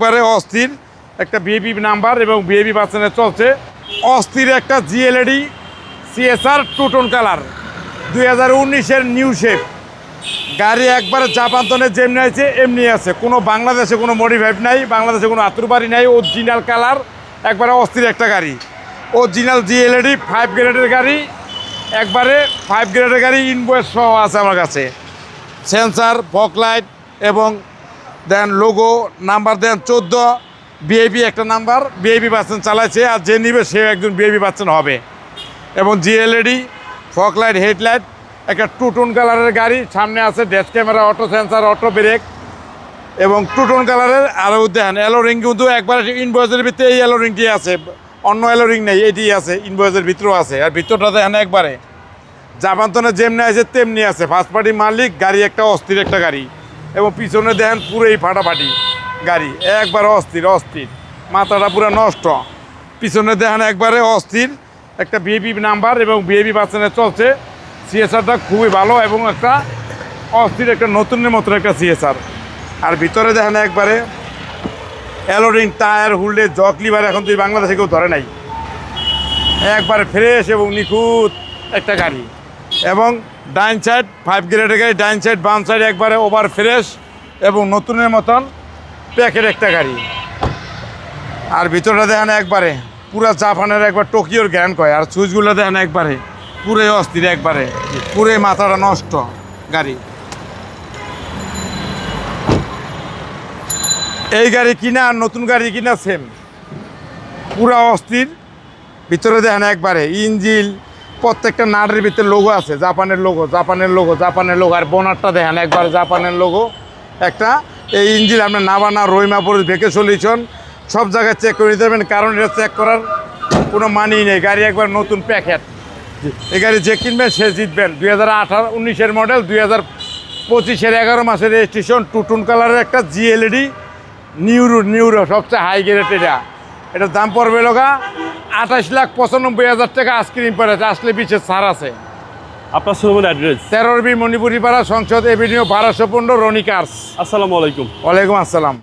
একবারে অস্থির একটা বিএপি নাম্বার এবং বিএপি পার্সেন্টে চলছে অস্থির একটা GLED CSR two tone colour 2019-এর নিউ শেপ গাড়ি একবারে জাপান্তনে যেমনি আছে এমনি আছে, কোনো বাংলাদেশে কোনো মডিফাইড নাই, বাংলাদেশে কোনো আতুরবাড়ি নাই, অরিজিনাল কালার একবারে অস্থির একটা গাড়ি। অরিজিনাল জিএলইডি 5 গ্রেডের গাড়ি, একবারে 5 গ্রেডের গাড়ি, ইনভয়েস সহ আছে আমার কাছে। সেন্সার, ফকলাইট এবং দেন লোগো নাম্বার দেন 14 বিআইপি একটা নাম্বার, বিআইপি পার্সেন্ট চালাচ্ছে, আর যে নিবে সে একজন বিআইপি পার্সেন্ট হবে। এবং জিএলইডি ফকলাইট হেডলাইট একটা টু টোন কালারের গাড়ি, সামনে আছে dash camera, auto sensor, auto brake এবং টু টোন কালারের। আরও দেখেন এলো রিং কিন্তু একবারে ইনভয়েসের ভিতরে এই এলো রিংটি আছে, অন্য এলো রিং নেই, এটি আছে ইনভয়েসের ভিতরেও আছে। আর ভিতরটা দেখেন একবারে জাপান্তনে যেমনি আছে তেমনি আছে, ফার্স্ট পার্টি মালিক গাড়ি, একটা অস্থির একটা গাড়ি। এবং পিছনে দেখেন পুরোই ফাটাফাটি গাড়ি, একবারে অস্থির অস্থির, মাথাটা পুরো নষ্ট। পিছনে দেখেন একবারে অস্থির একটা বিএপি নাম্বার এবং বিএপি পার্সেন্টে চলছে। সিএসআরটা খুবই ভালো এবং একটা অস্থির একটা নতুনের মতো একটা সিএসআর। আর ভিতরে দেখেন একবারে অ্যালোরিং, টায়ার, হুল্ডে, জক লিভার এখন তুই বাংলাদেশে কেউ ধরে নাই, একবারে ফ্রেশ এবং নিখুঁত একটা গাড়ি। এবং ডাইন সাইড 5 গ্রেডের গাড়ি, ডাইন সাইড বাম সাইড একবারে ওভার ফ্রেশ এবং নতুনের মতন প্যাকের একটা গাড়ি। আর ভিতরটা দেখেন একবারে পুরা জাপানের একবার টোকিওর গ্র্যান্ড কয়। আর সুইচগুলো দেখেন একবারে পুরোই অস্থির, একবারে পুরোই মাথাটা নষ্ট গাড়ি। এই গাড়ি কিনা আর নতুন গাড়ি কিনা সেম, পুরা অস্থির। ভিতরে দেখেন একবারে ইঞ্জিল, প্রত্যেকটা নাটের ভিতরে লোগো আছে, জাপানের লোগো, জাপানের লোগো, জাপানের লোগো। আর বোনারটা দেখেন একবারে জাপানের লোগো একটা। এই ইঞ্জিল আপনার নাবানা, রহিমাপুর, ভেকে সলিউশন সব জায়গায় চেক করে নিতে পারবেন, কারণ এটা চেক করার কোনো মানেই নেই। গাড়ি একবার নতুন প্যাকেট, এই গাড়ি যে কিনবেন সে জিতবেন। 2018-19-এর মডেল, 2025-এর 11 মাসের রেজিস্ট্রেশন, টু টোন কালারের একটা জিএলইডি নিউরো সবচেয়ে হাই গ্রেড। এটার দাম পড়বে লোকা 28,95,000 টাকা আইসক্রিম পরে আসলে বিশেষ ছাড় আছে। আপনার শোরুমের অ্যাড্রেস 13B মণিপুরি পাড়া, সংসদ এভিনিউ, 1215, রনি কার্স। আসসালামু আলাইকুম। ওয়ালাইকুম আসসালাম।